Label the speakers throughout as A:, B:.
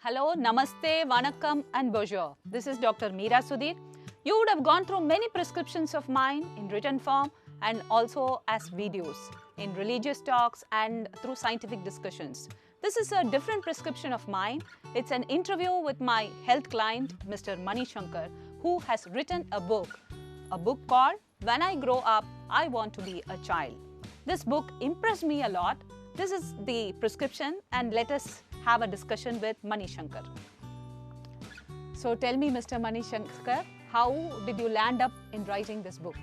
A: Hello, Namaste, Vanakkam and Bonjour. This is Dr. Meera Sudheer. You would have gone through many prescriptions of mine in written form and also as videos, in religious talks and through scientific discussions. This is a different prescription of mine. It's an interview with my health client, Mr. Mani Shankar, who has written a book called When I Grow Up, I Want to Be a Child. This book impressed me a lot. This is the prescription, and let us have a discussion with Mani Shankar. So tell me, Mr. Mani Shankar, how did you land up in writing this book?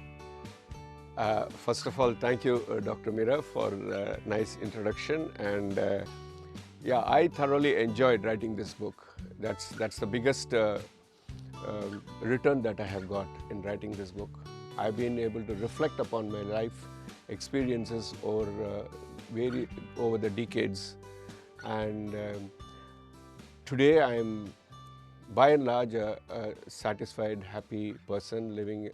B: First of all, thank you, Dr. Meera, for a nice introduction. And yeah, I thoroughly enjoyed writing this book. That's the biggest return that I have got in writing this book. I've been able to reflect upon my life experiences over the decades, and today I am by and large a satisfied, happy person living.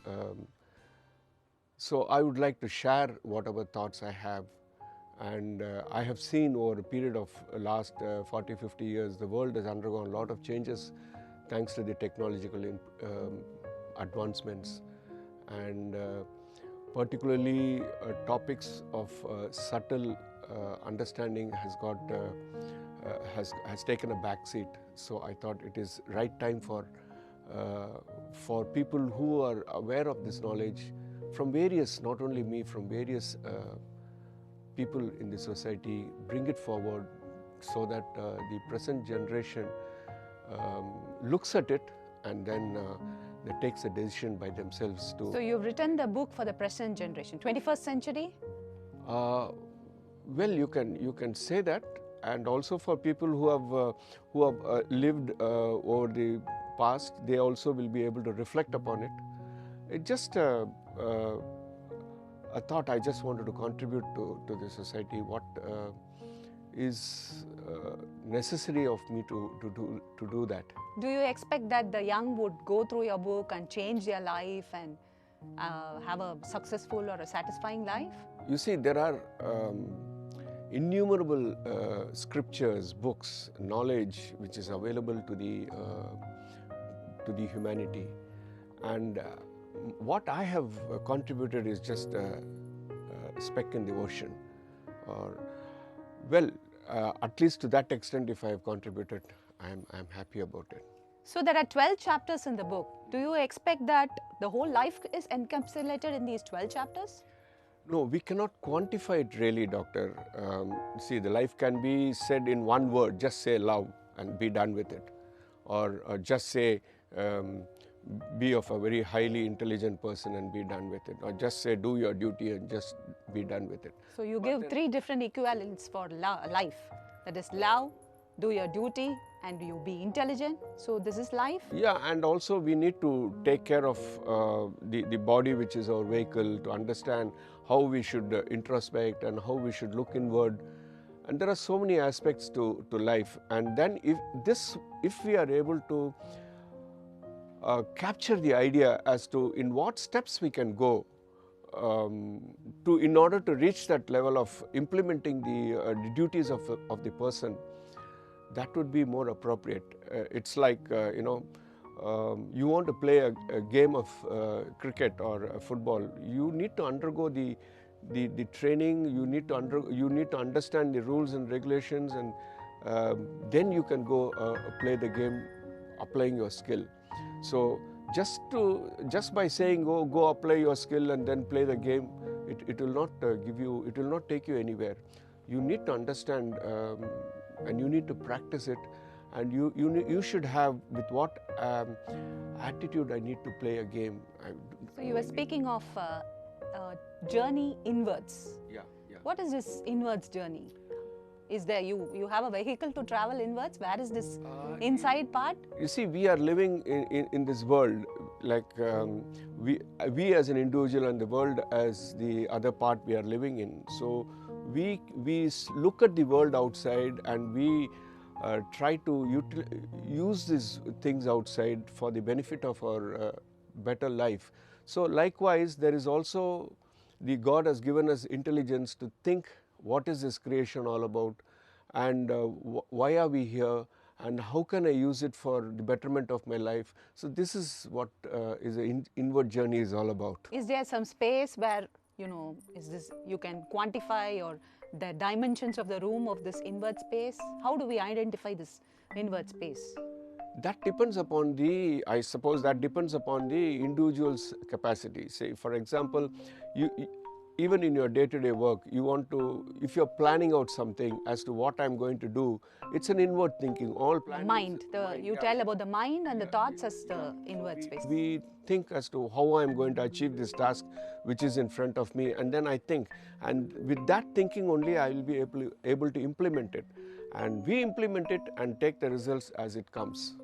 B: So I would like to share whatever thoughts I have, and I have seen over a period of last 40-50 years, the world has undergone a lot of changes thanks to the technological advancements, and particularly topics of subtle understanding has taken a back seat. So I thought it is right time for people who are aware of this knowledge from various, not only me, from various people in the society, bring it forward so that the present generation looks at it and then they takes a decision by themselves to.
A: So you've written the book for the present generation, 21st century?
B: Well, you can say that, and also for people who have lived over the past, they also will be able to reflect upon it. It just a thought I just wanted to contribute to the society. What is necessary of me to do that.
A: Do you expect that the young would go through your book and change their life and have a successful or a satisfying life?
B: You see, there are innumerable scriptures, books, knowledge which is available to the humanity, and what I have contributed is just a speck in the ocean, or well, at least to that extent, if I have contributed, I'm happy about it.
A: So there are 12 chapters in the book. Do you expect that the whole life is encapsulated in these 12 chapters?
B: No, we cannot quantify it really, doctor. See, the life can be said in one word, just say love and be done with it. Or just say be of a very highly intelligent person and be done with it. Or just say do your duty and just be done with it.
A: So you give three different equivalents for life. That is love, do your duty, and you be intelligent. So this is life?
B: Yeah, and also we need to take care of the body, which is our vehicle, to understand how we should introspect and how we should look inward. And there are so many aspects to life. And then if we are able to capture the idea as to in what steps we can go in order to reach that level of implementing the duties of the person, that would be more appropriate. It's like, you want to play a game of cricket or football. You need to undergo the training. You need to understand the rules and regulations, and then you can go play the game, applying your skill. So just by saying go apply your skill and then play the game, it will not take you anywhere. You need to understand. And you need to practice it, and you should have with what attitude I need to play a game.
A: So you were speaking of journey inwards.
B: Yeah.
A: What is this inwards journey? Is there you have a vehicle to travel inwards? Where is this inside part?
B: You see, we are living in this world, like we as an individual and the world as the other part we are living in. So we look at the world outside, and we try to use these things outside for the benefit of our better life. So likewise, there is also God has given us intelligence to think what is this creation all about, and why are we here, and how can I use it for the betterment of my life. So this is what is an inward journey is all about.
A: Is there some space where, you know, is this, you can quantify or the dimensions of the room of this inward space? How do we identify this inward space?
B: That depends upon the, I suppose that depends upon the individual's capacity. Say, for example, even in your day-to-day work, you want to, if you're planning out something as to what I'm going to do, it's an inward thinking. All planning.
A: Mind. You tell about the mind and the thoughts as the inward space.
B: We think as to how I'm going to achieve this task which is in front of me, and then I think. And with that thinking only, I will be able to implement it. And we implement it and take the results as it comes.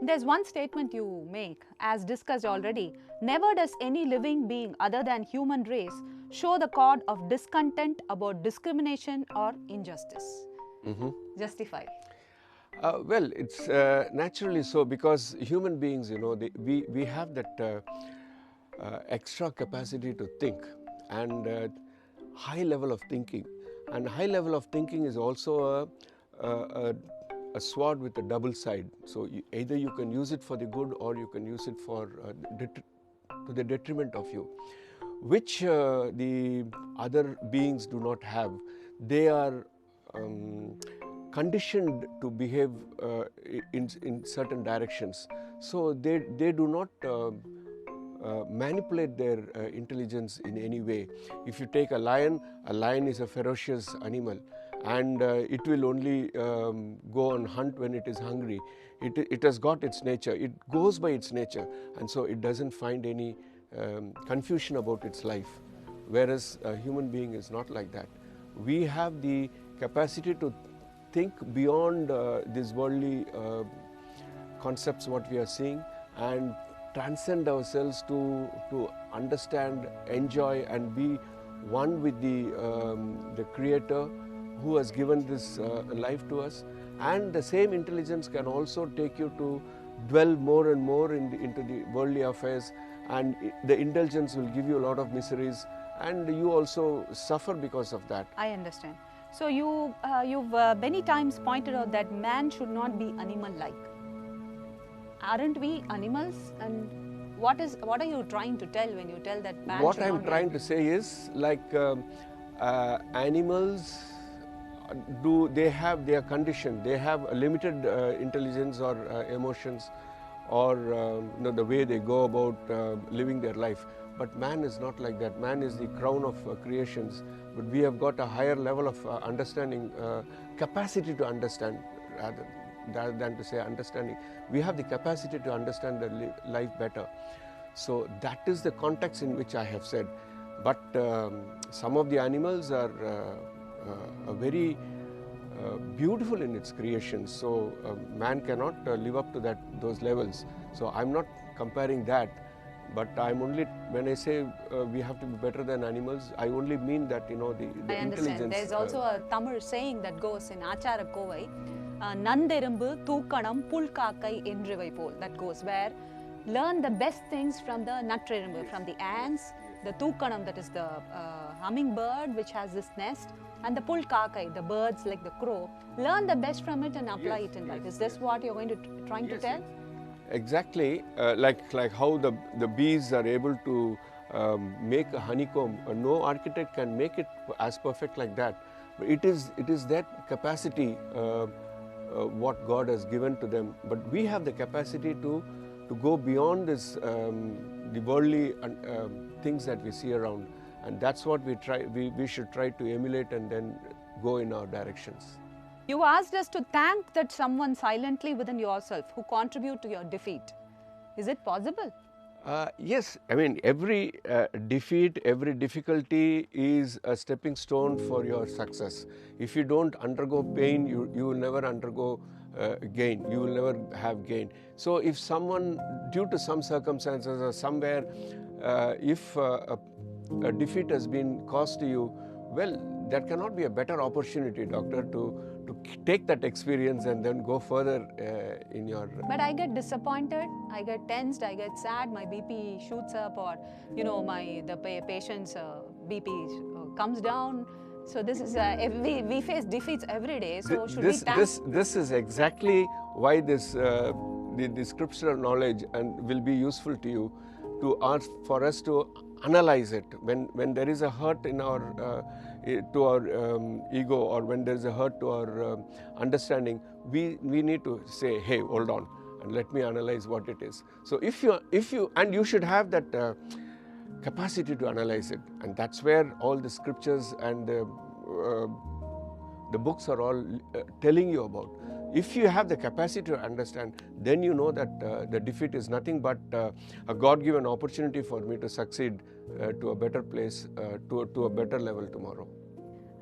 A: There's one statement you make, as discussed already. Never does any living being other than human race show the chord of discontent about discrimination or injustice. Justify.
B: Well, it's naturally so, because human beings, you know, we have that extra capacity to think, and high level of thinking. And high level of thinking is also a sword with a double side. So either you can use it for the good, or you can use it for to the detriment of you, which the other beings do not have. They are conditioned to behave in certain directions. So they do not manipulate their intelligence in any way. If you take a lion is a ferocious animal, and it will only go on hunt when it is hungry. It has got its nature. It goes by its nature, and so it doesn't find any confusion about its life. Whereas a human being is not like that. We have the capacity to think beyond these worldly concepts what we are seeing, and transcend ourselves to understand, enjoy, and be one with the Creator who has given this life to us. And the same intelligence can also take you to dwell more and more into the worldly affairs, and the indulgence will give you a lot of miseries, and you also suffer because of that.
A: I understand. So you've many times pointed out that man should not be animal-like. Aren't we animals? And what are you trying to tell when you tell that man
B: What
A: should
B: I'm
A: not
B: trying
A: be?
B: to say is, like animals they are conditioned. They have a limited intelligence or emotions, or the way they go about living their life. But man is not like that. Man is the crown of creations. But we have got a higher level of understanding, capacity to understand, rather than to say understanding. We have the capacity to understand the life better. So that is the context in which I have said. But some of the animals are very beautiful in its creation. So man cannot live up to those levels. So I'm not comparing that. But I'm only, when I say we have to be better than animals, I only mean that, the
A: I understand.
B: intelligence.
A: There's also a Tamil saying that goes in Achara Kovai, Nanderumbu Thookanam Pulkakai Endrivai Pol, that goes where learn the best things from the Nattirumbu, from the ants, the Thookanam, that is the hummingbird which has this nest, and the Pulkakai, the birds like the crow. Learn the best from it and apply it in life. Is this what you're going to trying to tell?
B: Exactly, like how the bees are able to make a honeycomb. No architect can make it as perfect like that. But it is that capacity what God has given to them. But we have the capacity to go beyond this the worldly things that we see around, and that's what we should try to emulate and then go in our directions.
A: You asked us to thank that someone silently within yourself who contribute to your defeat. Is it possible?
B: Yes, I mean, every defeat, every difficulty is a stepping stone for your success. If you don't undergo pain, you will never undergo gain. You will never have gain. So if someone, due to some circumstances or somewhere, if a defeat has been caused to you, well, that cannot be a better opportunity, doctor, to take that experience and then go further in your...
A: But I get disappointed, I get tensed, I get sad, my BP shoots up, or the patient's BP comes down, So this is we face defeats every day. So should
B: this,
A: we thank?
B: this is exactly why this the scriptural knowledge and will be useful to you, to ask for us to analyze it when there is a hurt in our to our ego, or when there is a hurt to our understanding. We need to say, hey, hold on, and let me analyze what it is. So if you and you should have that capacity to analyze it, and that's where all the scriptures and the books are all telling you about. If you have the capacity to understand, then you know that the defeat is nothing but a God-given opportunity for me to succeed to a better place, to a better level tomorrow.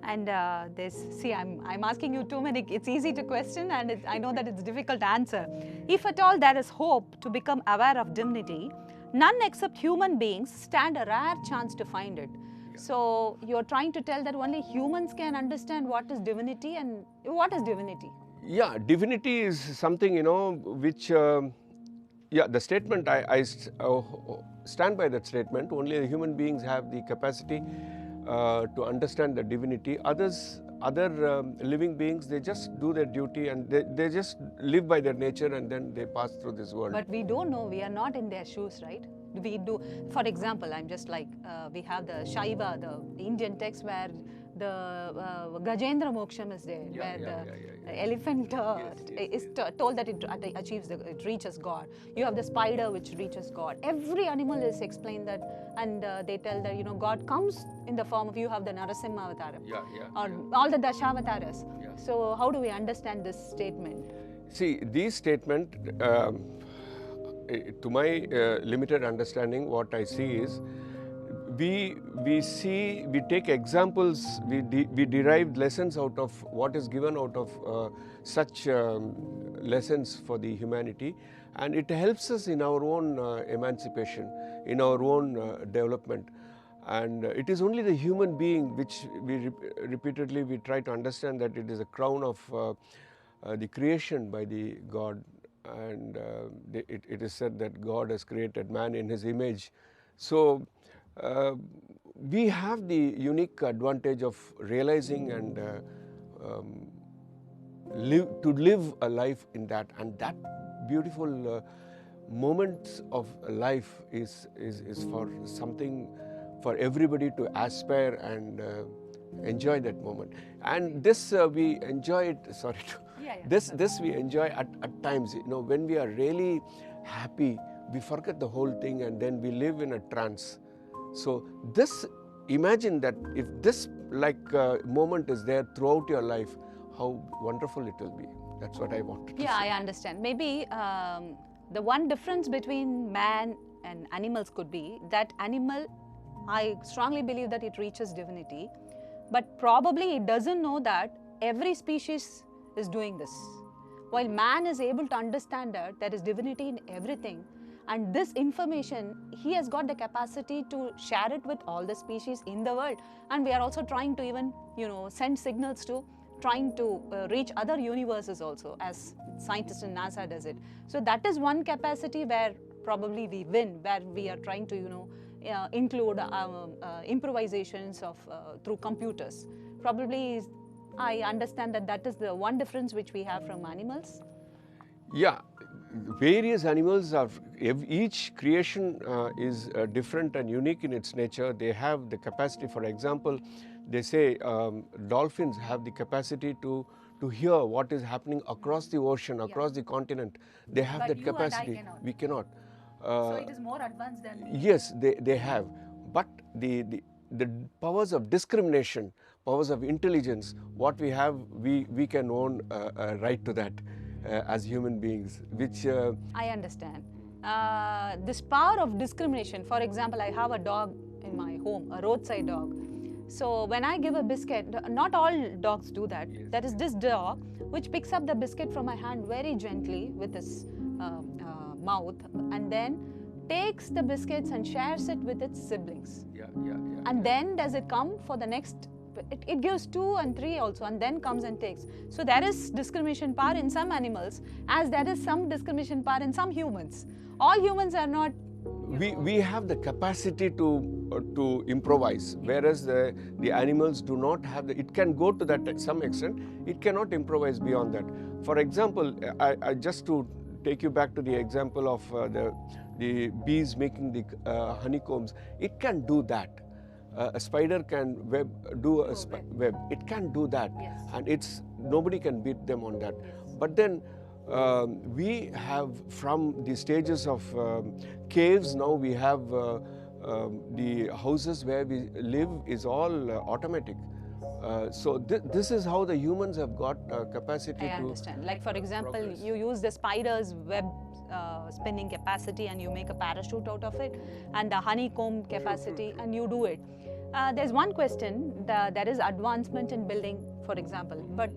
A: And I'm asking you too many. It's easy to question, and I know that it's difficult to answer. If at all there is hope to become aware of divinity, none except human beings stand a rare chance to find it. Yeah. So you're trying to tell that only humans can understand what is divinity, and what is divinity?
B: Yeah, divinity is something, which, the statement, I stand by that statement. Only the human beings have the capacity to understand the divinity. Other living beings, they just do their duty, and they just live by their nature, and then they pass through this world.
A: But we don't know, we are not in their shoes, right? We do, for example, I'm just like, we have the Shaiva, the Indian text where the Gajendra Moksham is there, where the elephant is told that it reaches God. You have the spider which reaches God. Every animal is explained that, and they tell that, God comes in the form of, you have the Narasimha Avatar, all the Dashavatas. Yeah. So how do we understand this statement?
B: See, these statements, to my limited understanding, what I see is, we take examples, we derive lessons out of what is given out of such lessons for the humanity, and it helps us in our own emancipation, in our own development. And it is only the human being which we repeatedly we try to understand that it is a crown of the creation by the God, and it is said that God has created man in his image. So we have the unique advantage of realizing and live a life in that, and that beautiful moments of life is for something for everybody to aspire and enjoy that moment. And this we enjoy it. Sorry to. This we enjoy at times. When we are really happy, we forget the whole thing, and then we live in a trance. So imagine that if this moment is there throughout your life, how wonderful it will be. That's what I want to say.
A: Yeah, I understand. Maybe the one difference between man and animals could be that animal, I strongly believe that it reaches divinity, but probably it doesn't know that every species is doing this. While man is able to understand that there is divinity in everything, and this information, he has got the capacity to share it with all the species in the world. And we are also trying to even, send signals to trying to reach other universes also, as scientists in NASA does it. So that is one capacity where probably we win, where we are trying to, include improvisations of through computers. Probably I understand that is the one difference which we have from animals.
B: Yeah, various animals are, each creation is different and unique in its nature. They have the capacity. For example, they say dolphins have the capacity to hear what is happening across the ocean, across the continent. They have that capacity.
A: And I cannot.
B: We cannot.
A: So it is more advanced than me.
B: Yes, they have. But the powers of discrimination, powers of intelligence, what we have, we can own a right to that as human beings, which...
A: I understand. This power of discrimination, for example, I have a dog in my home, a roadside dog. So when I give a biscuit, not all dogs do that. Yes. There is this dog which picks up the biscuit from my hand very gently with his mouth, and then takes the biscuits and shares it with its siblings. And then does it come for the next, it gives 2 and 3 also, and then comes and takes. So there is discrimination power in some animals, as there is some discrimination power in some humans. All humans are not
B: we have the capacity to improvise, whereas the animals do not have the. It can go to that at some extent. It cannot improvise beyond that. For example, I just to take you back to the example of the bees making the honeycombs. It can do that. A spider can do a web. It can do that,
A: Yes.
B: and it's nobody can beat them on that.
A: Yes.
B: But then we have, from the stages of caves, now we have the houses where we live is all automatic. So this is how the humans have got capacity
A: I
B: to
A: understand. Like, for example,
B: progress.
A: you use the spider's web spinning capacity and you make a parachute out of it, and the honeycomb capacity, and you do it. There's one question, there is advancement in building, for example, but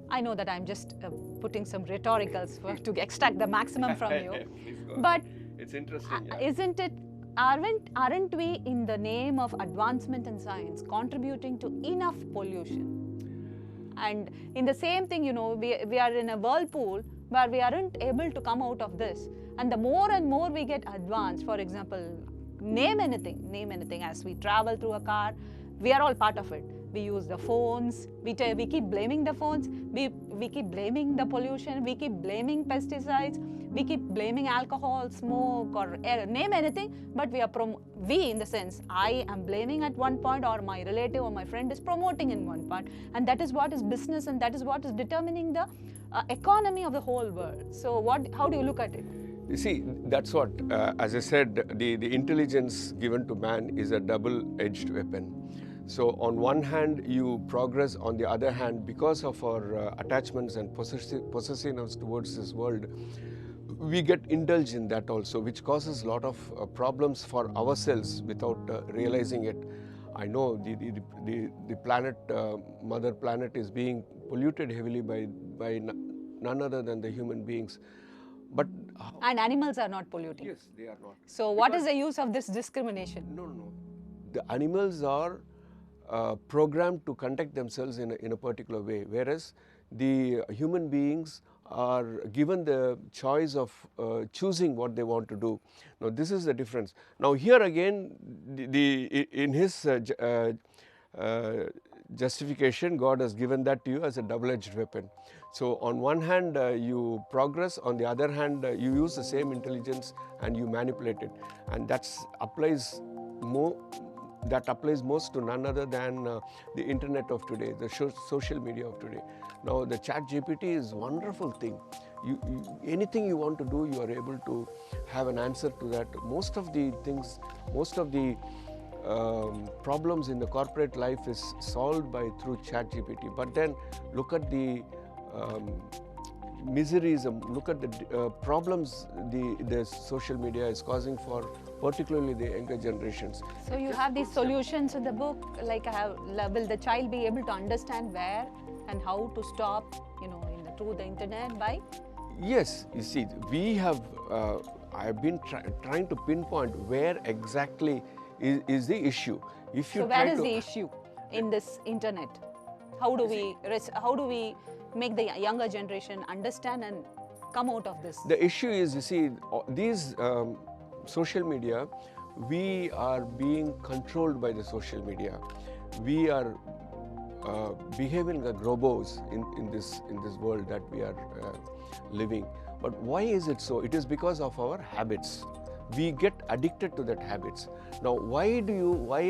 A: I know that I'm just putting some rhetoricals to extract the maximum from you.
B: Please go
A: But
B: ahead. It's interesting.
A: isn't it, aren't we, in the name of advancement in science, contributing to enough pollution? And in the same thing, we are in a whirlpool where we aren't able to come out of this. And the more and more we get advanced, for example, name anything, as we travel through a car, we are all part of it. We use the phones, we keep blaming the phones, we keep blaming the pollution, we keep blaming pesticides, we keep blaming alcohol, smoke, or air, name anything, but we, in the sense, I am blaming at one point, or my relative or my friend is promoting in one part, and that is what is business, and that is what is determining the economy of the whole world. So how do you look at it?
B: You see, that's what, as I said, the intelligence given to man is a double-edged weapon. So on one hand, you progress. On the other hand, because of our attachments and possessiveness towards this world, we get indulged in that also, which causes a lot of problems for ourselves without realizing it. I know the planet, Mother Planet, is being polluted heavily by none other than the human beings. But
A: and animals are not polluting.
B: Yes, they are not.
A: So what is the use of this discrimination?
B: No. The animals are programmed to conduct themselves in a particular way, whereas the human beings are given the choice of choosing what they want to do. Now, this is the difference. Now, here again, in his justification, God has given that to you as a double-edged weapon. So on one hand, you progress. On the other hand, you use the same intelligence and you manipulate it, and that applies most to none other than the internet of today, the social media of today. Now, the chat GPT is a wonderful thing. Anything you want to do, you are able to have an answer to that. Most of the things, most of the problems in the corporate life is solved through chat GPT. But then look at the miseries, look at the problems the social media is causing for particularly the younger generations.
A: So you have these solutions in the book, like will the child be able to understand where and how to stop, through the internet by?
B: Yes, you see, we have, I have been trying to pinpoint where exactly is the issue.
A: So where is the issue in this internet? How do we make the younger generation understand and come out of this?
B: The issue is, you see, these social media, we are being controlled by the social media. We are behaving like robots in this world that we are living. But why is it so? It is because of our habits. We get addicted to that habits. Now, why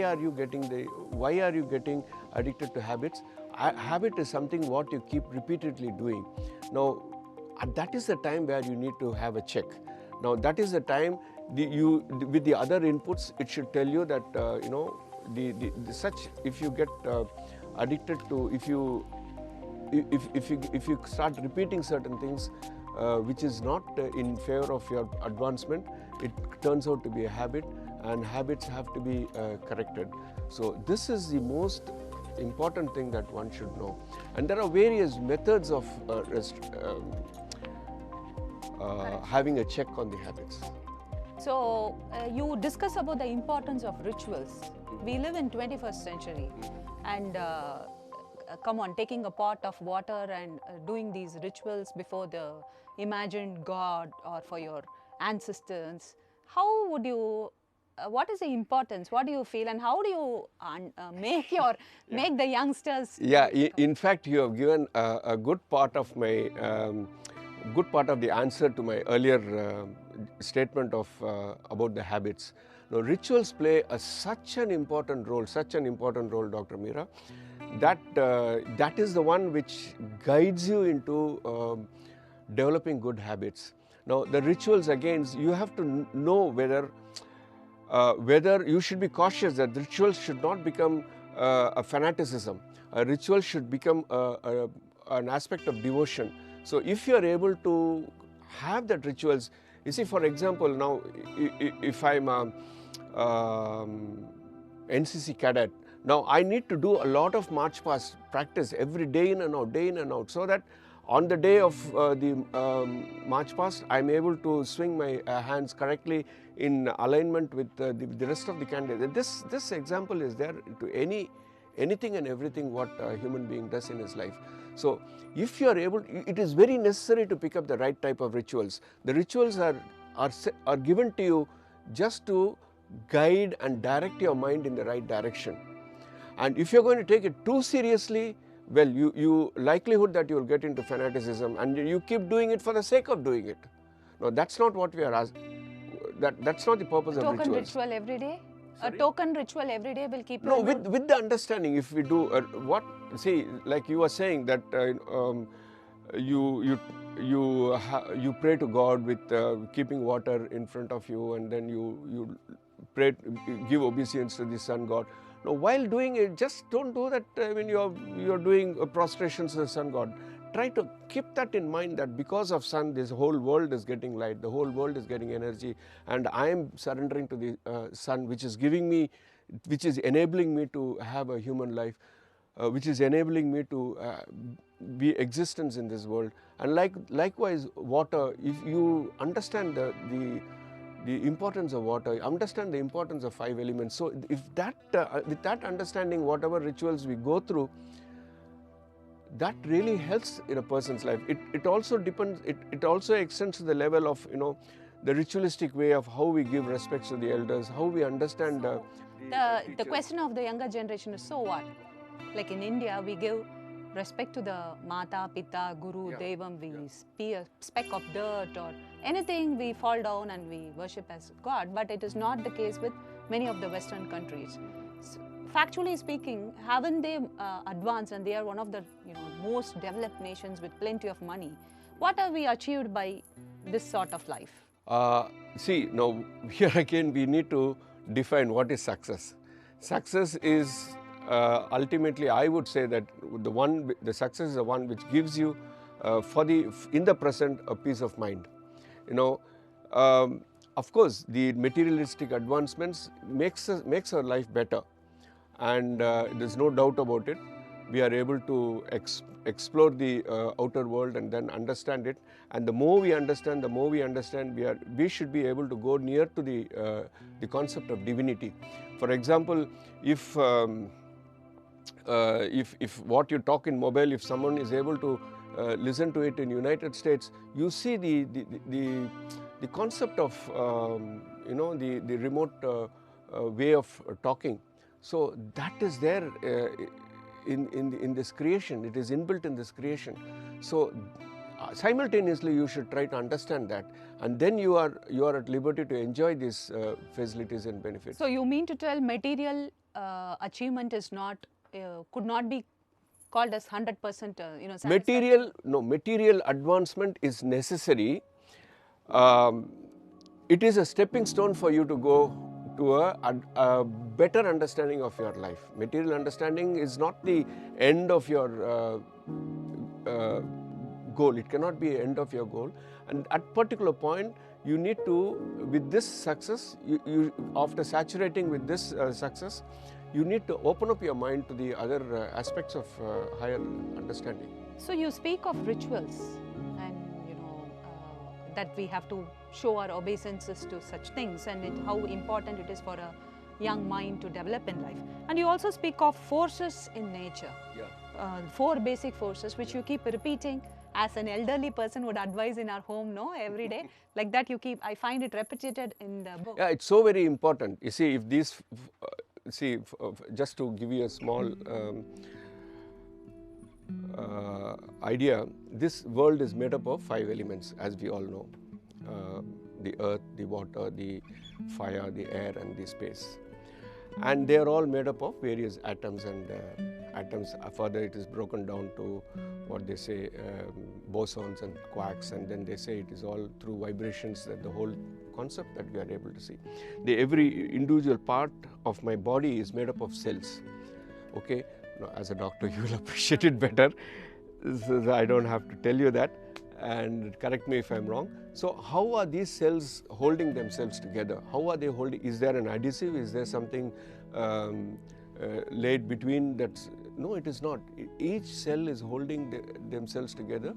B: are you getting addicted to habits? Habit is something what you keep repeatedly doing. Now, that is the time where you need to have a check. Now, that is the time with the other inputs, it should tell you that if you get addicted to, if you start repeating certain things which is not in favor of your advancement, it turns out to be a habit, and habits have to be corrected. So this is the most important thing that one should know. And there are various methods of having a check on the habits.
A: So you discuss about the importance of rituals. We live in 21st century, and come on, taking a pot of water and doing these rituals before the imagined God or for your ancestors. how would you, what is the importance, what do you feel, and how do you make the youngsters?
B: Yeah, in fact, you have given a good part of my good part of the answer to my earlier statement of about the habits. Now, rituals play such an important role, Dr. Meera, that that is the one which guides you into developing good habits. Now, the rituals, again, you have to know whether you should be cautious that rituals should not become a fanaticism. A ritual should become an aspect of devotion. So if you are able to have that rituals, you see, for example, now if I'm a NCC cadet, now I need to do a lot of march past practice every day in and out, so that on the day of the march past, I'm able to swing my hands correctly in alignment with the rest of the candidates. This example is there to anything and everything what a human being does in his life. So if you are able, it is very necessary to pick up the right type of rituals. The rituals are given to you just to guide and direct your mind in the right direction. And if you're going to take it too seriously, well, you likelihood that you will get into fanaticism, and you keep doing it for the sake of doing it. No, that's not what we are asking. That's not the purpose of rituals.
A: Token ritual every day? Sorry? A token ritual every day will keep you...
B: No, with the understanding, if we do like you were saying that you pray to God with keeping water in front of you, and then you pray, give obeisance to the sun god. Now, while doing it, just don't do that when you're doing prostrations to the sun god. Try to keep that in mind, that because of sun, this whole world is getting light, the whole world is getting energy, and I am surrendering to the sun, which is enabling me to have a human life, which is enabling me to be existence in this world. And likewise, water, if you understand the importance of water, understand the importance of 5 elements. So if that, with that understanding, whatever rituals we go through, that really helps in a person's life. It also depends, it also extends to the level of, the ritualistic way of how we give respects to the elders, how we understand
A: the question of the younger generation is, so what? Like in India, we give respect to the Mata, Pita, Guru, Devam, we see a speck of dirt or anything, we fall down and we worship as God, but it is not the case with many of the Western countries. So, factually speaking, haven't they advanced, and they are one of the most developed nations with plenty of money? What have we achieved by this sort of life?
B: See, now here again we need to define what is success. Success is ultimately, I would say that the success is the one which gives you in the present a peace of mind. Of course, the materialistic advancements makes our life better, and there's no doubt about it. We are able to explore the outer world and then understand it. And the more we understand, we should be able to go near to the concept of divinity. For example, if what you talk in mobile, if someone is able to listen to it in United States, you see the concept of the remote way of talking. So that is there in this creation. It is inbuilt in this creation. So simultaneously you should try to understand that, and then you are at liberty to enjoy these facilities and benefits.
A: So you mean to tell material achievement is not could not be called as 100%
B: material advancement is necessary. It is a stepping stone for you to go to a better understanding of your life. Material understanding is not the end of your goal. It cannot be the end of your goal. And at particular point, you need to, with this success, after saturating with this success, you need to open up your mind to the other aspects of higher understanding.
A: So you speak of rituals, and that we have to show our obeisances to such things, and how important it is for a young mind to develop in life. And you also speak of forces in nature. 4 basic forces which you keep repeating, as an elderly person would advise in our home, no, every day. Like that you keep, I find it repeated in the book.
B: Yeah, it's so very important. You see, if these, just to give you a small idea, this world is made up of 5 elements, as we all know. The earth, the water, the fire, the air and the space. And they are all made up of various atoms, and atoms, further it is broken down to what they say, bosons and quarks, and then they say it is all through vibrations that the whole concept that we are able to see. Every individual part of my body is made up of cells. Okay, now, as a doctor you will appreciate it better, so I don't have to tell you that, and correct me if I'm wrong. So how are these cells holding themselves together? How are they holding? Is there an adhesive? Is there something laid between that? No, it is not. Each cell is holding themselves together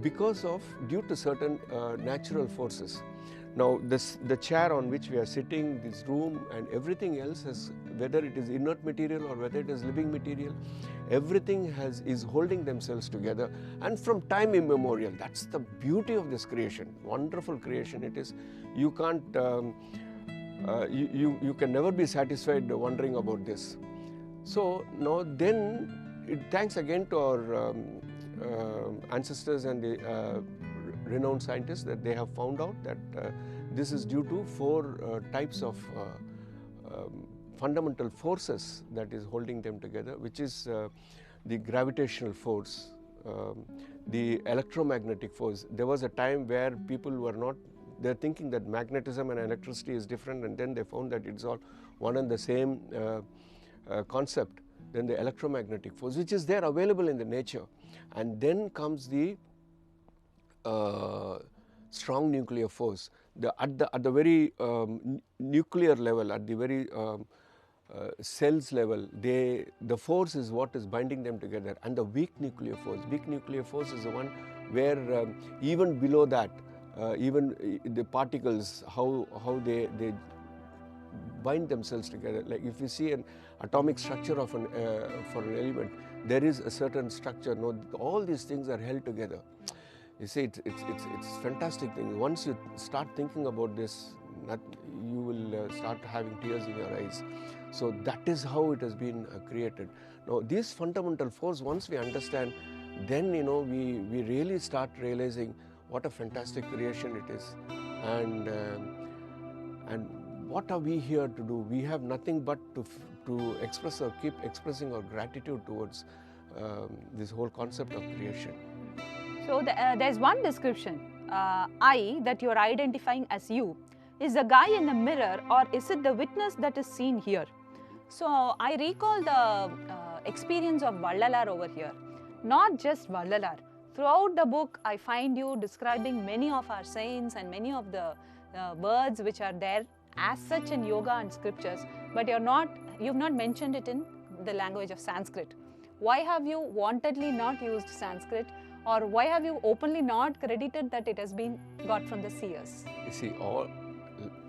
B: because of, due to certain natural forces. Now the chair on which we are sitting, this room and everything else has, whether it is inert material or whether it is living material, everything is holding themselves together, and from time immemorial. That's the beauty of this creation, wonderful creation it is. You can't, you can never be satisfied wondering about this. So now then, thanks again to our ancestors and the renowned scientists, that they have found out that this is due to 4 types of fundamental forces that is holding them together, which is the gravitational force, the electromagnetic force. There was a time where people were not, they're thinking that magnetism and electricity is different, and then they found that it's all one and the same concept. Then the electromagnetic force, which is there available in the nature, and then comes the strong nuclear force. At the very nuclear level, at the very cells level, the force is what is binding them together, and the weak nuclear force. Weak nuclear force is the one where even below that, even the particles, how they bind themselves together. Like if you see an atomic structure of for an element, there is a certain structure. No, all these things are held together. You see, it's fantastic thing. Once you start thinking about this, you will start having tears in your eyes. So that is how it has been created. Now, this fundamental force, once we understand, then we really start realizing what a fantastic creation it is, and what are we here to do? We have nothing but to express or keep expressing our gratitude towards this whole concept of creation.
A: So there's one description, I, that you're identifying as you. Is the guy in the mirror, or is it the witness that is seen here? So I recall the experience of Vallalar over here. Not just Vallalar. Throughout the book, I find you describing many of our saints and many of the words which are there as such in yoga and scriptures, but you've not mentioned it in the language of Sanskrit. Why have you wantedly not used Sanskrit, or why have you openly not credited that it has been got from the seers?
B: You see,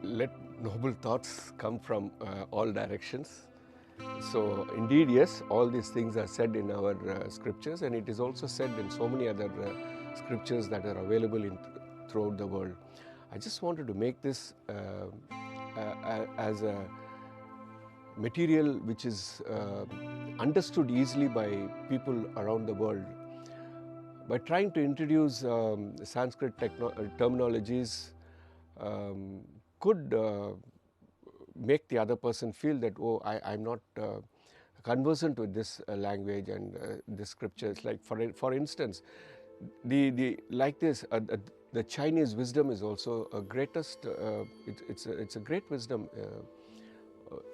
B: let noble thoughts come from all directions. So indeed, yes, all these things are said in our scriptures, and it is also said in so many other scriptures that are available throughout the world. I just wanted to make this as a material which is understood easily by people around the world. By trying to introduce Sanskrit terminologies could make the other person feel that, oh, I'm not conversant with this language and the scriptures. Like for instance, like this, the Chinese wisdom is also a greatest. It's a great wisdom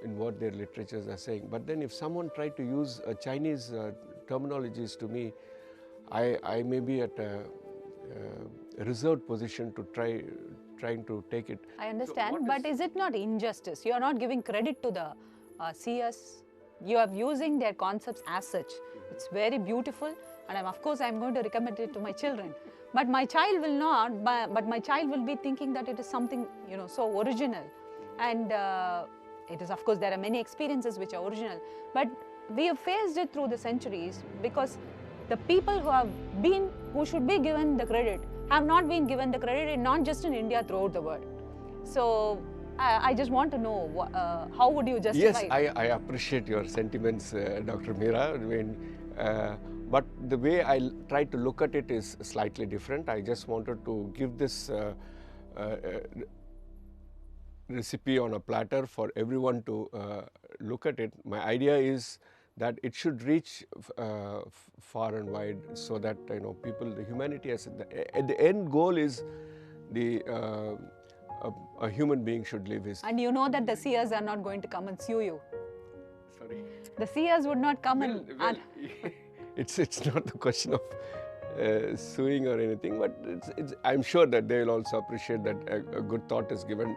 B: in what their literatures are saying. But then, if someone tried to use Chinese terminologies to me, I may be at a reserved position to trying to take it.
A: I understand, so but is it not injustice? You are not giving credit to the seers. You are using their concepts as such. It's very beautiful, and of course I'm going to recommend it to my children. But my child will not. But my child will be thinking that it is something so original, and it is, of course, there are many experiences which are original. But we have faced it through the centuries, because the people who should be given the credit have not been given the credit, not just in India, throughout the world. So I just want to know how would you justify
B: Yes, I appreciate your sentiments, Dr. Meera. But the way I try to look at it is slightly different. I just wanted to give this recipe on a platter for everyone to look at it. My idea is that it should reach far and wide, so that people, the humanity, at the end goal is the a human being should live his.
A: And you know that the seers are not going to come and sue you.
B: Sorry.
A: The seers would not come
B: Well, it's not the question of suing or anything, but I'm sure that they will also appreciate that a good thought is given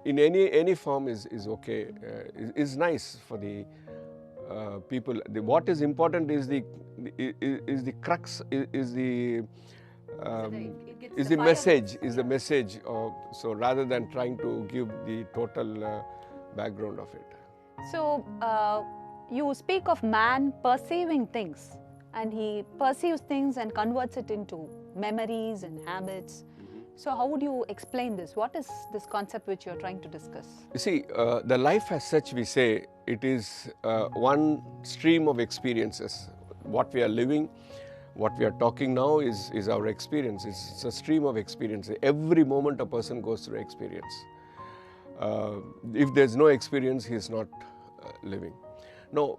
B: in any form is okay, is nice for the people. What is important is the crux, is the message, the message. So rather than trying to give the total background of it.
A: So you speak of man perceiving things, and he perceives things and converts it into memories and habits. So how would you explain this? What is this concept which you're trying to discuss?
B: You see, the life as such, we say, it is one stream of experiences. What we are living, what we are talking now is our experience. It's a stream of experiences. Every moment a person goes through experience. If there's no experience, he is not living. Now,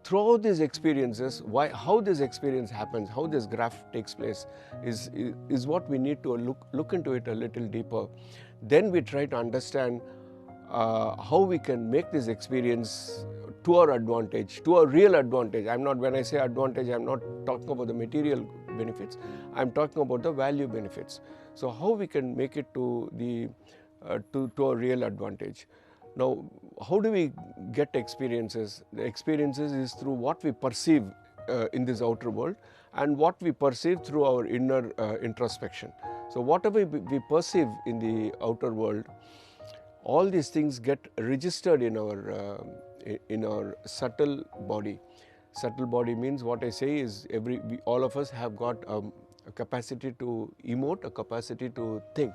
B: throughout these experiences, how this experience happens, how this graph takes place, is what we need to look into it a little deeper. Then we try to understand how we can make this experience to our advantage, to our real advantage. When I say advantage, I'm not talking about the material benefits. I'm talking about the value benefits. So how we can make it to our real advantage. Now, how do we get experiences? The experiences is through what we perceive in this outer world and what we perceive through our inner introspection. So whatever we perceive in the outer world, all these things get registered in our subtle body. Subtle body means, what I say is, all of us have got a capacity to emote, a capacity to think.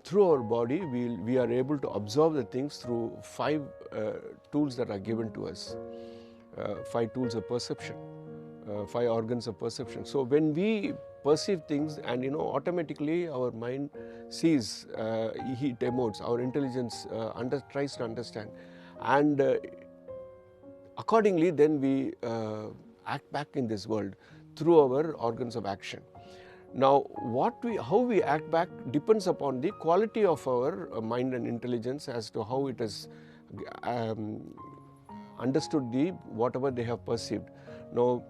B: Through our body, we are able to absorb the things through 5 tools that are given to us, 5 tools of perception, 5 organs of perception. So when we perceive things, and automatically our mind sees, it emotes, our intelligence tries to understand, and accordingly then we act back in this world through our organs of action. Now, how we act back depends upon the quality of our mind and intelligence as to how it has understood whatever they have perceived. Now,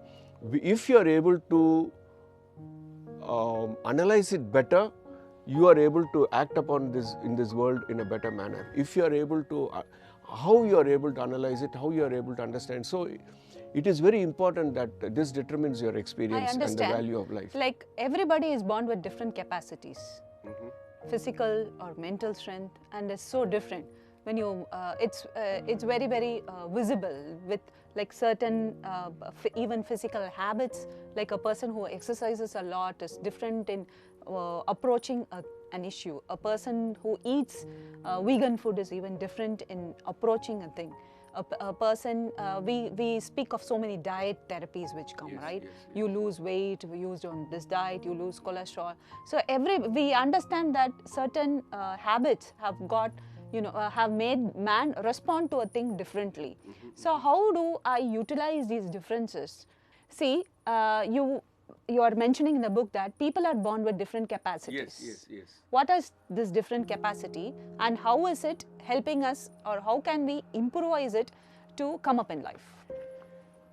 B: if you are able to analyze it better, you are able to act upon this in this world in a better manner. If you are able to, how you are able to analyze it, how you are able to understand. So, it is very important that this determines your experience and the value of life.
A: Like, everybody is born with different capacities, physical or mental strength, and it's so different. When you, it's very, very visible with like certain even physical habits. Like a person who exercises a lot is different in approaching an issue. A person who eats vegan food is even different in approaching a thing. A person, we speak of so many diet therapies which come, right? Yes. You lose weight used on this diet, you lose cholesterol. So we understand that certain habits have got, have made man respond to a thing differently. So how do I utilize these differences? See, you are mentioning in the book that people are born with different capacities.
B: Yes.
A: What is this different capacity, and how is it helping us, or how can we improvise it to come up in life?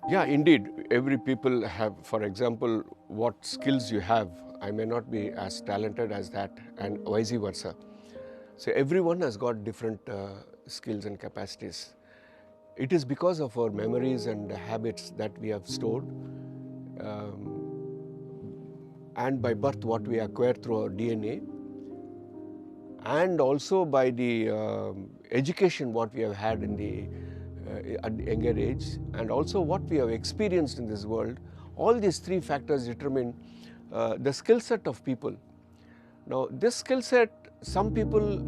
B: Yeah, indeed. Every people have, for example, what skills you have, I may not be as talented as that, and vice versa. So everyone has got different skills and capacities. It is because of our memories and habits that we have stored. And by birth, what we acquire through our DNA, and also by the education what we have had at the younger age, and also what we have experienced in this world. All these three factors determine the skill set of people. Now, this skill set, some people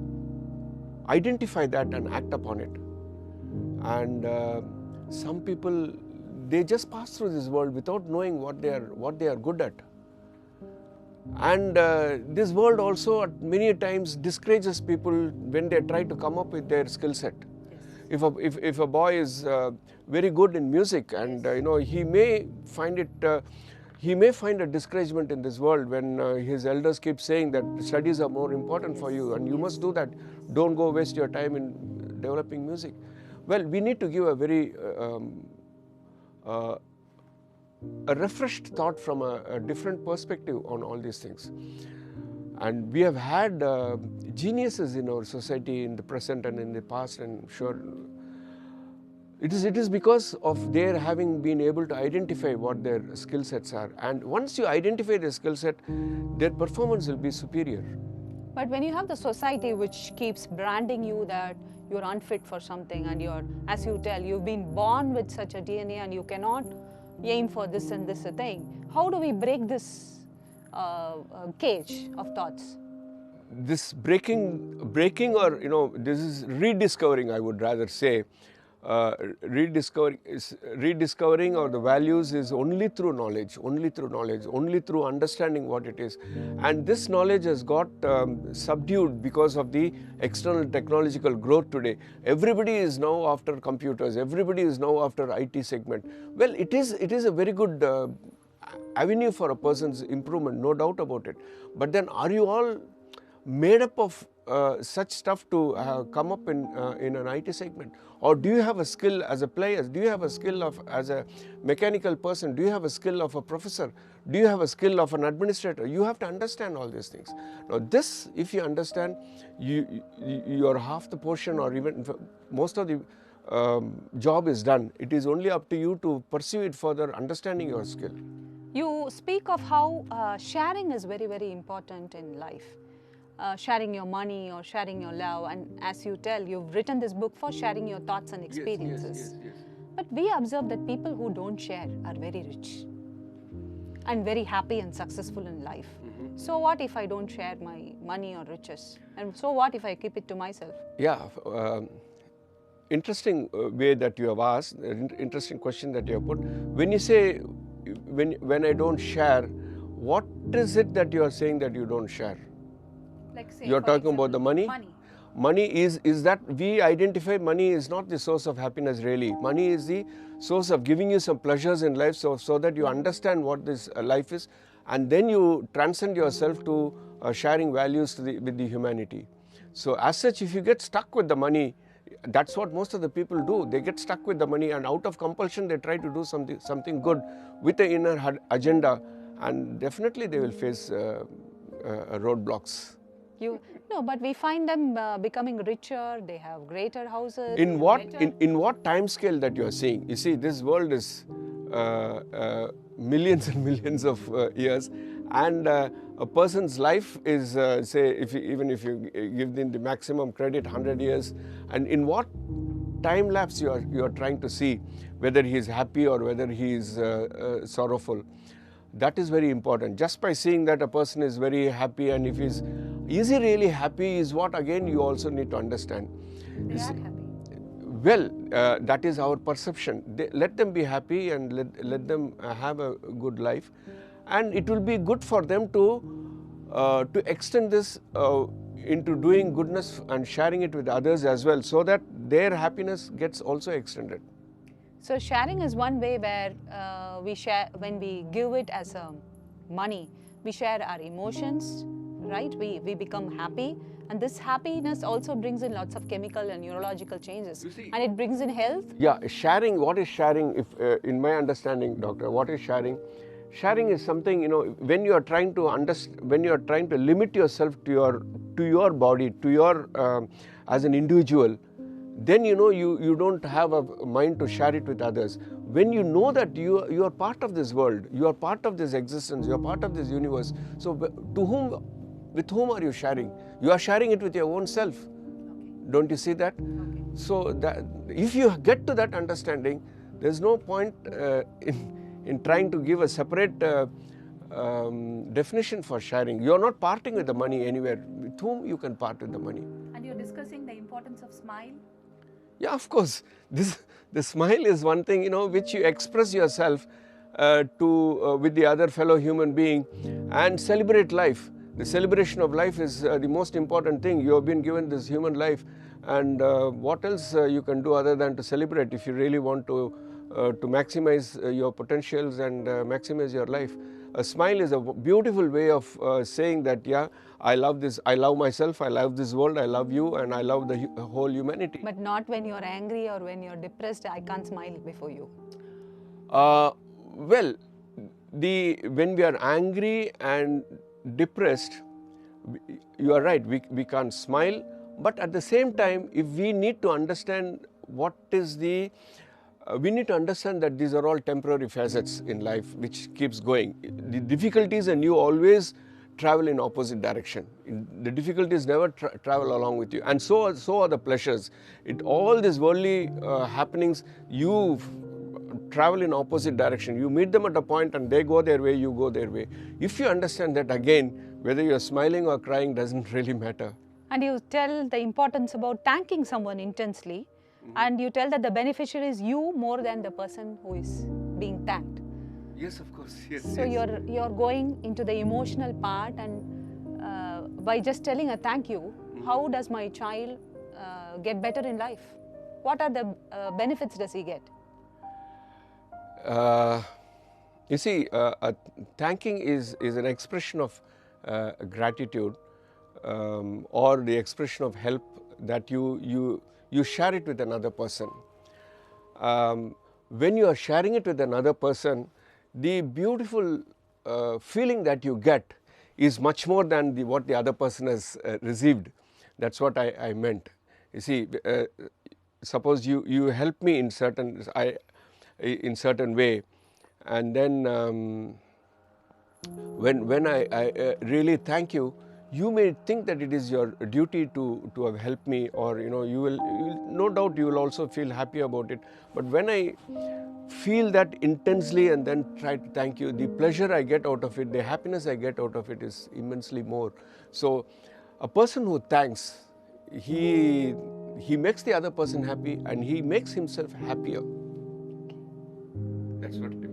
B: identify that and act upon it, and some people, they just pass through this world without knowing what they are good at. And this world also many times discourages people when they try to come up with their skill set. Yes. If a boy is very good in music, and you know, he may find a discouragement in this world when his elders keep saying that studies are more important for you and you must do that. Don't go waste your time in developing music. Well, we need to give a very a refreshed thought from a different perspective on all these things. And we have had geniuses in our society in the present and in the past, and sure, it is because of their having been able to identify what their skill sets are. And once you identify their skill set, their performance will be superior.
A: But when you have the society which keeps branding you that you're unfit for something, and you're, as you tell, you've been born with such a DNA and you cannot aim for this and this a thing, how do we break this cage of thoughts?
B: This breaking, or you know, this is rediscovering, I would rather say. Rediscovering or the values is only through knowledge, only through understanding what it is. And this knowledge has got subdued because of the external technological growth today. Everybody is now after computers, everybody is now after IT segment. Well, it is a very good avenue for a person's improvement, no doubt about it. But then, are you all made up of such stuff to come up in an IT segment? Or do you have a skill as a player? Do you have a skill as a mechanical person? Do you have a skill of a professor? Do you have a skill of an administrator? You have to understand all these things. Now this, if you understand, you're half the portion, or even most of the job is done. It is only up to you to pursue it further, understanding your skill.
A: You speak of how sharing is very, very important in life. Sharing your money or sharing your love, and as you tell, you've written this book for sharing your thoughts and experiences. Yes. But we observe that people who don't share are very rich and very happy and successful in life. Mm-hmm. So what if I don't share my money or riches? And so what if I keep it to myself?
B: Yeah, interesting way that you have asked, interesting question that you have put. When you say, when I don't share, what is it that you are saying that you don't share?
A: Like say,
B: you're talking about the money? Money is that we identify money is not the source of happiness really. Money is the source of giving you some pleasures in life, so that you understand what this life is, and then you transcend yourself to sharing values with the humanity. So as such, if you get stuck with the money, that's what most of the people do. They get stuck with the money, and out of compulsion they try to do something good with the inner agenda, and definitely they will face roadblocks.
A: No, but we find them becoming richer. They have greater houses.
B: In what time scale that you are seeing? You see, this world is millions and millions of years, and a person's life is, say, even if you give them the maximum credit, 100 years, and in what time lapse you are trying to see whether he is happy or whether he is sorrowful. That is very important. Just by seeing that a person is very happy, and if is he really happy, is what again you also need to understand.
A: They are happy.
B: Well, that is our perception. Let them be happy and let them have a good life, and it will be good for them to extend this into doing goodness and sharing it with others as well, so that their happiness gets also extended.
A: So sharing is one way where we share. When we give it as money, we share our emotions, right? We become happy, and this happiness also brings in lots of chemical and neurological changes, and it brings in health.
B: Yeah, sharing. What is sharing? If in my understanding, doctor, what is sharing? Sharing is something, you know, when you are trying to when you are trying to limit yourself to your body, to your as an individual, then you know you don't have a mind to share it with others. When you know that you are part of this world, you are part of this existence, you are part of this universe. So with whom are you sharing? You are sharing it with your own self. Okay. Don't you see that? Okay. So that if you get to that understanding, there's no point in trying to give a separate definition for sharing. You are not parting with the money anywhere. With whom you can part with the money?
A: And you're discussing the importance of smile.
B: Yeah, of course. The smile is one thing, which you express yourself with the other fellow human being and celebrate life. The celebration of life is the most important thing. You have been given this human life, and what else you can do other than to celebrate if you really want to maximize your potentials and maximize your life. A smile is a beautiful way of saying that, yeah, I love this, I love myself, I love this world, I love you, and I love the whole humanity.
A: But not when you're angry or when you're depressed. I can't smile before you.
B: Well, when we are angry and depressed, you are right, we can't smile. But at the same time, if we need to understand what is we need to understand that these are all temporary facets in life which keeps going. The difficulties and you always travel in opposite direction. The difficulties never travel along with you, and so are the pleasures. All these worldly happenings, you travel in opposite direction. You meet them at a point and they go their way, you go their way. If you understand that, again, whether you're smiling or crying doesn't really matter.
A: And you tell the importance about thanking someone intensely, and you tell that the beneficiary is you more than the person who is being thanked.
B: Yes, of course. Yes.
A: So
B: yes.
A: you're going into the emotional part, and by just telling a thank you, how does my child get better in life? What are the benefits does he get?
B: You see, thanking is an expression of gratitude or the expression of help that you share it with another person. When you are sharing it with another person, the beautiful feeling that you get is much more than what the other person has received. That's what I meant. You see, suppose you help me in certain way, and then when I really thank you, you may think that it is your duty to have helped me, or you will no doubt you will also feel happy about it. But when I feel that intensely and then try to thank you, the pleasure I get out of it, the happiness I get out of it is immensely more. So a person who thanks, he makes the other person happy and he makes himself happier. That's what I mean.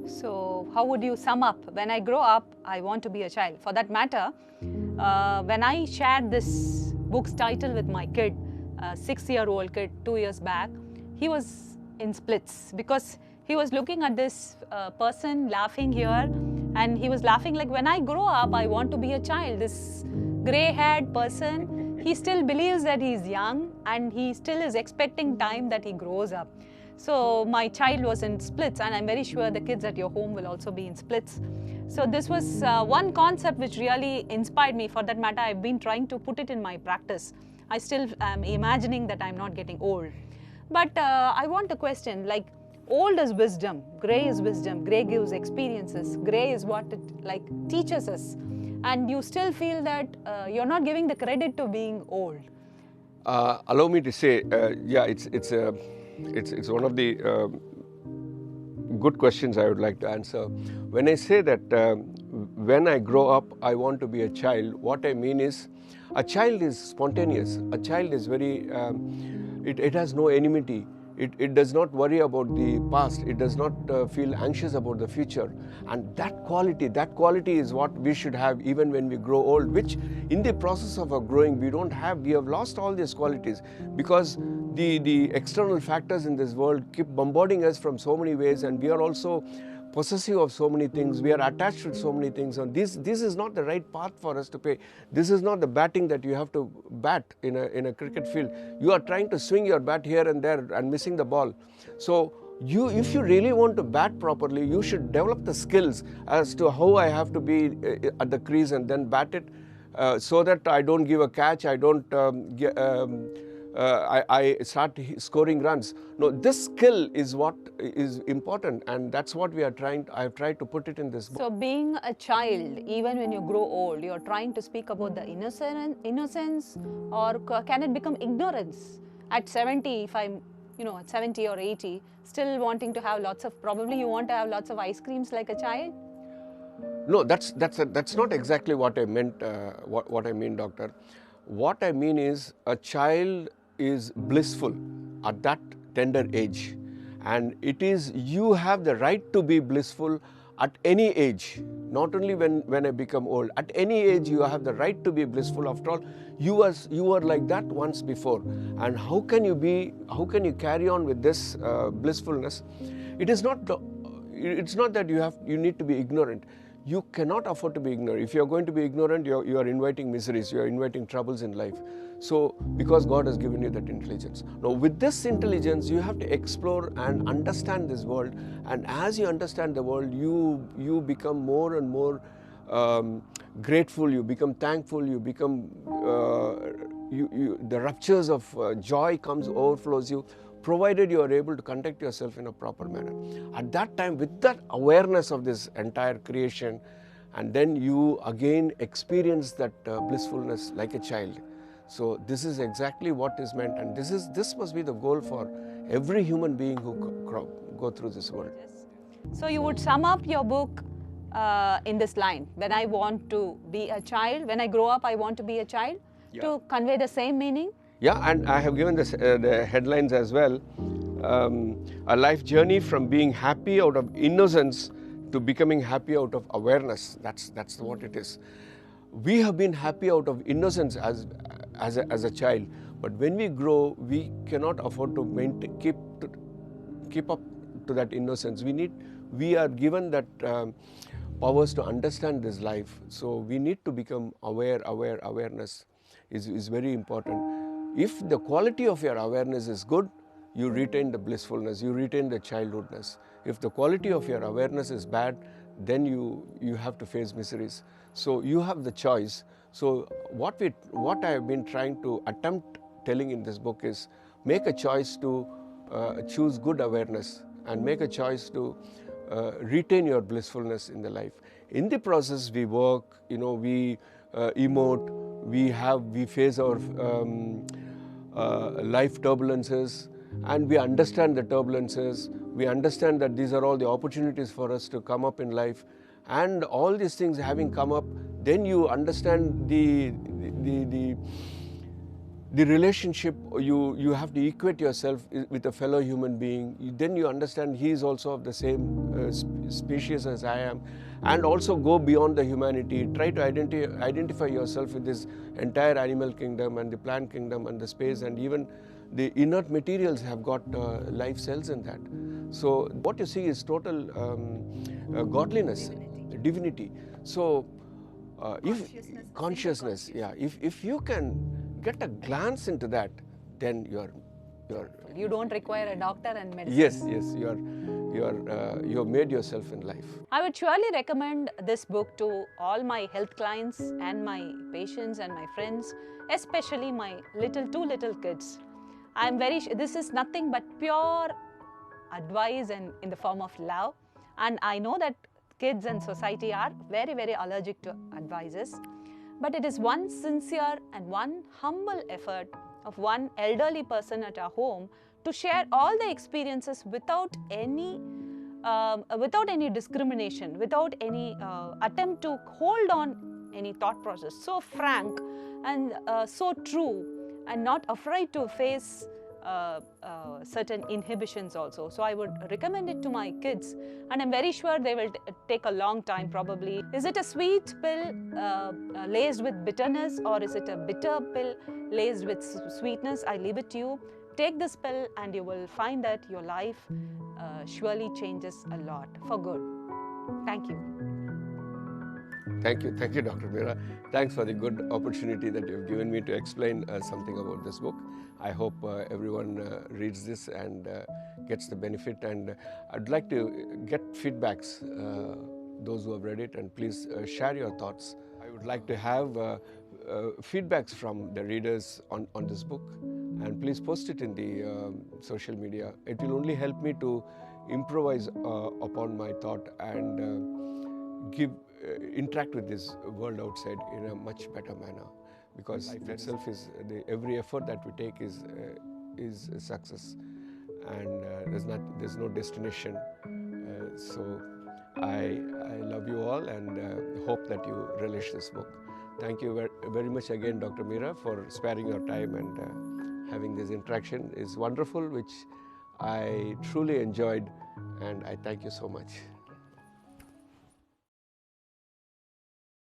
A: So how would you sum up? When I grow up, I want to be a child. For that matter, when I shared this book's title with my kid, a 6-year-old kid, 2 years back, he was in splits because he was looking at this person laughing here, and he was laughing like, when I grow up, I want to be a child. This grey-haired person, he still believes that he's young and he still is expecting time that he grows up. So my child was in splits, and I'm very sure the kids at your home will also be in splits. So this was one concept which really inspired me. For that matter, I've been trying to put it in my practice. I still am imagining that I'm not getting old. But I want a question, like, old is wisdom, grey is wisdom, grey gives experiences, grey is what it teaches us. And you still feel that you're not giving the credit to being old.
B: Allow me to say, yeah, it's one of the good questions I would like to answer. When I say that when I grow up, I want to be a child, what I mean is, a child is spontaneous. A child is very, it has no enmity. It does not worry about the past. It does not feel anxious about the future. And that quality is what we should have even when we grow old, which in the process of our growing, we don't have. We have lost all these qualities because the external factors in this world keep bombarding us from so many ways, and we are also possessive of so many things. We are attached to so many things, and this is not the right path for us to play. This is not the batting that you have to bat in a cricket field. You are trying to swing your bat here and there and missing the ball. So if you really want to bat properly, you should develop the skills as to how I have to be at the crease and then bat it so that I don't give a catch, I don't I start scoring runs. No, this skill is what is important, and that's what we are trying. I've tried to put it in this book.
A: So being a child, even when you grow old, you're trying to speak about the innocence, or can it become ignorance? At 70, if I'm you know, at 70 or 80, still wanting to have lots of, probably you want to have lots of ice creams like a child?
B: No, that's not exactly what I meant. What I mean, doctor. What I mean is a child is blissful at that tender age, and it is you have the right to be blissful at any age. Not only when I become old. At any age, you have the right to be blissful. After all, you were like that once before, and how can you be? How can you carry on with this blissfulness? It is not. It's not that you need to be ignorant. You cannot afford to be ignorant. If you are going to be ignorant, you are inviting miseries, you are inviting troubles in life. So, because God has given you that intelligence. Now, with this intelligence, you have to explore and understand this world. And as you understand the world, you become more and more grateful, you become thankful, you become, the raptures of joy overflows you, provided you are able to conduct yourself in a proper manner. At that time, with that awareness of this entire creation, and then you again experience that blissfulness like a child. So this is exactly what is meant, and this must be the goal for every human being who go through this world.
A: So you would sum up your book in this line: when I want to be a child, when I grow up, I want to be a child, to convey the same meaning?
B: Yeah, and I have given this, the headlines as well. A life journey from being happy out of innocence to becoming happy out of awareness. That's what it is. We have been happy out of innocence as a child, but when we grow, we cannot afford to keep up to that innocence. We are given that powers to understand this life. So we need to become awareness is very important. If the quality of your awareness is good, you retain the blissfulness, you retain the childhoodness. If the quality of your awareness is bad, then you have to face miseries. So you have the choice. So what I have been trying to attempt telling in this book is make a choice to choose good awareness, and make a choice to retain your blissfulness in the life. In the process, we work, we emote, we face our life turbulences, and we understand the turbulences. We understand that these are all the opportunities for us to come up in life, and all these things having come up, then you understand the relationship. You have to equate yourself with a fellow human being. Then you understand he is also of the same species as I am, and also go beyond the humanity. Try to identify yourself with this entire animal kingdom and the plant kingdom and the space, and even the inert materials have got life cells in that. So what you see is total godliness, divinity. So consciousness, yeah. If you can get a glance into that, then
A: you don't require a doctor and medicine.
B: Yes, you have made yourself in life.
A: I would surely recommend this book to all my health clients and my patients and my friends, especially my two little kids. This is nothing but pure advice and in the form of love, and I know that kids and society are very, very allergic to advices, but it is one sincere and one humble effort of one elderly person at our home to share all the experiences without any discrimination, without any attempt to hold on any thought process. So frank and so true, and not afraid to face certain inhibitions also. So I would recommend it to my kids, and I'm very sure they will take a long time probably. Is it a sweet pill laced with bitterness, or is it a bitter pill laced with sweetness? I leave it to you. Take this pill and you will find that your life surely changes a lot for good. Thank you.
B: Thank you, Dr. Meera. Thanks for the good opportunity that you've given me to explain something about this book. I hope everyone reads this and gets the benefit, and I'd like to get feedbacks, those who have read it, and please share your thoughts. I would like to have feedbacks from the readers on this book, and please post it in the social media. It will only help me to improvise upon my thought and interact with this world outside in a much better manner, because life itself is every effort that we take is a success, and there's no destination. So I love you all and hope that you relish this book. Thank you very much again, Dr. Meera, for sparing your time and having this interaction is wonderful, which I truly enjoyed, and I thank you so much.